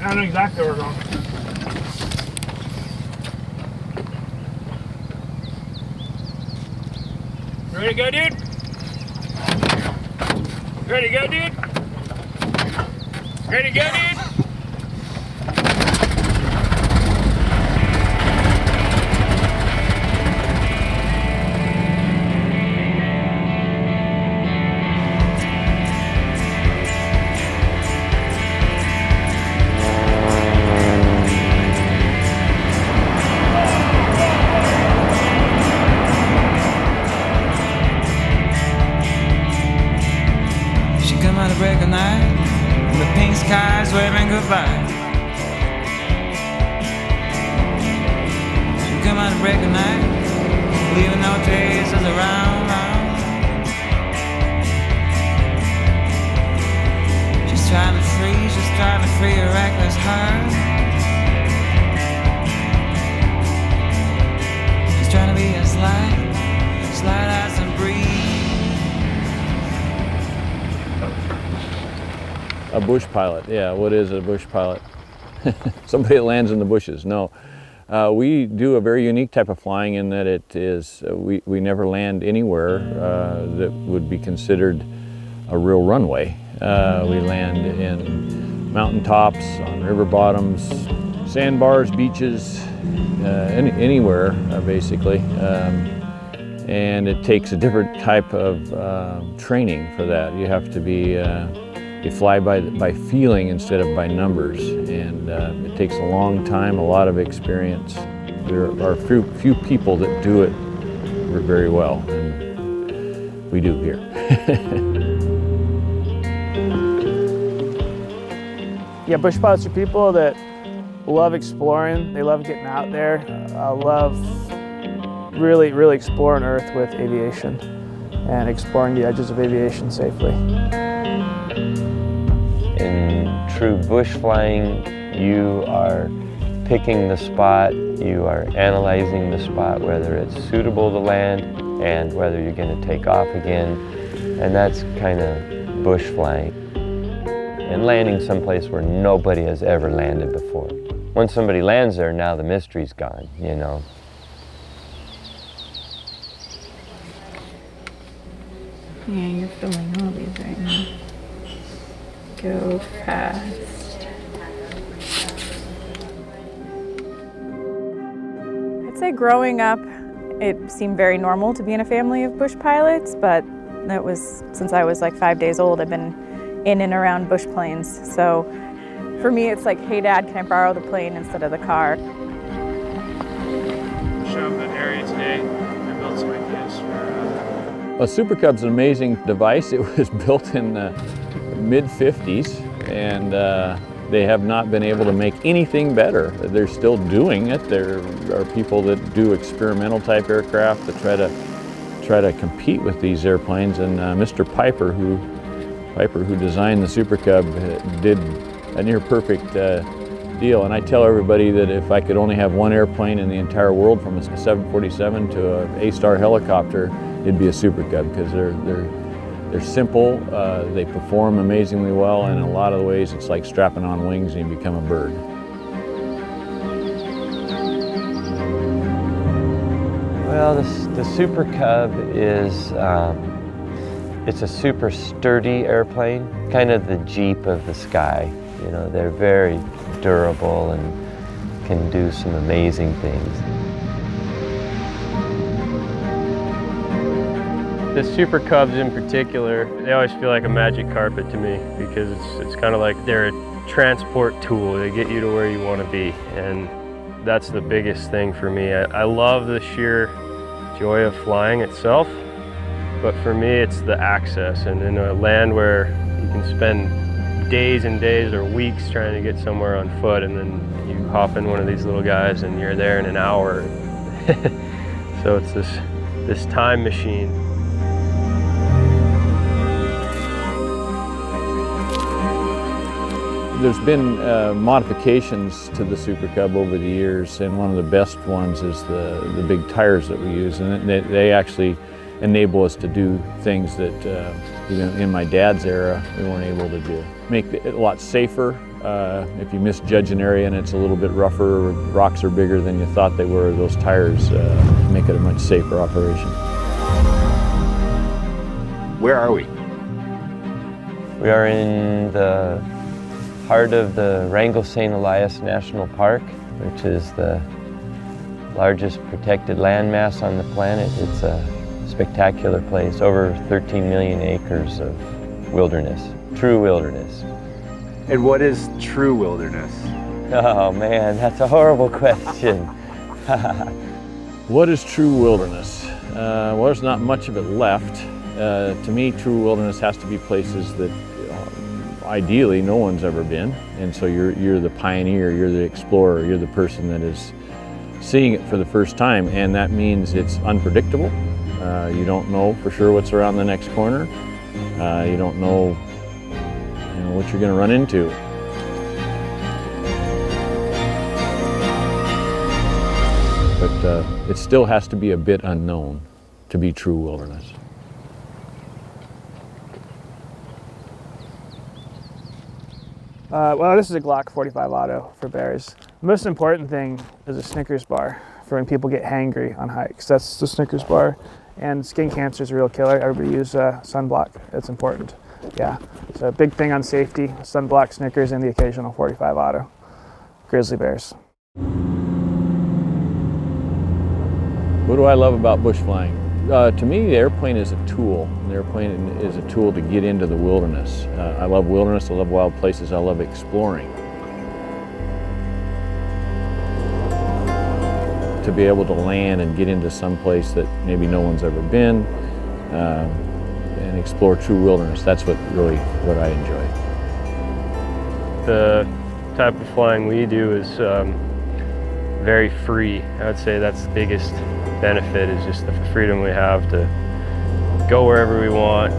I know exactly where we're going. Ready to go, dude? Ready to go, dude? Ready to go, dude? Break of night, and the pink skies waving goodbye. She come out of break of night, leaving no traces around. She's trying to free her reckless heart. She's trying to be as light as a breeze. A bush pilot, yeah, what is a bush pilot? Somebody that lands in the bushes, no. We do a very unique type of flying in that it is, we never land anywhere that would be considered a real runway. We land in mountaintops, on river bottoms, sandbars, beaches, anywhere basically. And it takes a different type of training for that. You have to be you fly by feeling instead of by numbers, and it takes a long time, a lot of experience. There are few people that do it very well, and we do here. Yeah, bush pilots are people that love exploring. They love getting out there. Love really exploring Earth with aviation and exploring the edges of aviation safely. In true bush flying, you are picking the spot, you are analyzing the spot, whether it's suitable to land and whether you're going to take off again. And that's kind of bush flying. And landing someplace where nobody has ever landed before. Once somebody lands there, now the mystery's gone, you know. Yeah, you're filming all these right now. Go fast. I'd say growing up, it seemed very normal to be in a family of bush pilots, but that was since I was like 5 days old. I've been in and around bush planes. So for me, it's like, hey Dad, can I borrow the plane instead of the car? Show up that area today. I built some ideas for A Super Cub's an amazing device. It was built in the mid-50s, and they have not been able to make anything better. They're still doing it. There are people that do experimental type aircraft that try to compete with these airplanes, and Mr. Piper, who designed the Super Cub, did a near perfect deal. And I tell everybody that if I could only have one airplane in the entire world, from a 747 to an A-Star helicopter, it'd be a Super Cub, because they're simple, they perform amazingly well, and in a lot of the ways it's like strapping on wings and you become a bird. Well, the Super Cub is, it's a super sturdy airplane, kind of the Jeep of the sky. You know, they're very durable and can do some amazing things. The Super Cubs in particular, they always feel like a magic carpet to me, because it's kind of like they're a transport tool. They get you to where you want to be, and that's the biggest thing for me. I love the sheer joy of flying itself, but for me it's the access, and in a land where you can spend days and days or weeks trying to get somewhere on foot, and then you hop in one of these little guys and you're there in an hour. So it's this time machine. There's been modifications to the Super Cub over the years, and one of the best ones is the big tires that we use, and they actually enable us to do things that even in my dad's era we weren't able to do. Make it a lot safer, If you misjudge an area and it's a little bit rougher, or rocks are bigger than you thought they were, those tires make it a much safer operation. Where are we? We are in the heart of the Wrangell St. Elias National Park, which is the largest protected landmass on the planet. It's a spectacular place, over 13 million acres of wilderness, true wilderness. And what is true wilderness? Oh man, that's a horrible question. What is true wilderness? Well, there's not much of it left. To me, true wilderness has to be places that ideally no one's ever been, and so you're the pioneer, you're the explorer, you're the person that is seeing it for the first time, and that means it's unpredictable. You don't know for sure what's around the next corner. You don't know, what you're going to run into. But it still has to be a bit unknown to be true wilderness. Well, this is a Glock 45 Auto for bears. The most important thing is a Snickers bar for when people get hangry on hikes. That's the Snickers bar. And skin cancer is a real killer. Everybody use sunblock. It's important. Yeah, so a big thing on safety, sunblock, Snickers, and the occasional 45 Auto. Grizzly bears. What do I love about bush flying? To me, the airplane is a tool. The airplane is a tool to get into the wilderness. I love wilderness, I love wild places, I love exploring. To be able to land and get into some place that maybe no one's ever been, and explore true wilderness, that's what I enjoy. The type of flying we do is very free. I would say that's the biggest benefit, is just the freedom we have to go wherever we want.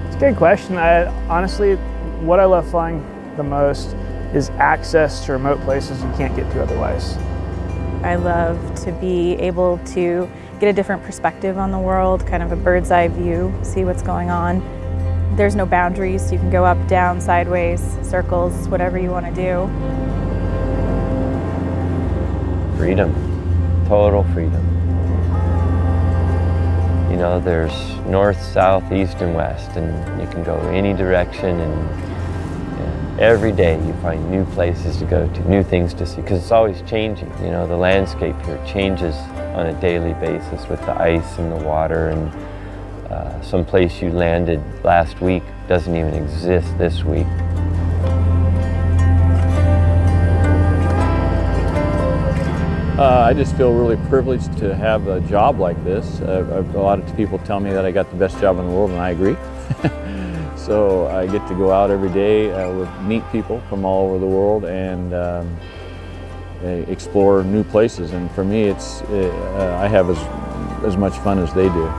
It's a good question. Honestly, what I love flying the most is access to remote places you can't get to otherwise. I love to be able to get a different perspective on the world, kind of a bird's eye view, see what's going on. There's no boundaries. You can go up, down, sideways, circles, whatever you want to do. Freedom, total freedom. You know, there's north, south, east, and west, and you can go any direction, and every day you find new places to go to, new things to see, because it's always changing. You know, the landscape here changes on a daily basis with the ice and the water, and some place you landed last week doesn't even exist this week. I just feel really privileged to have a job like this. A lot of people tell me that I got the best job in the world, and I agree. So I get to go out every day with neat people from all over the world and explore new places. And for me, I have as much fun as they do.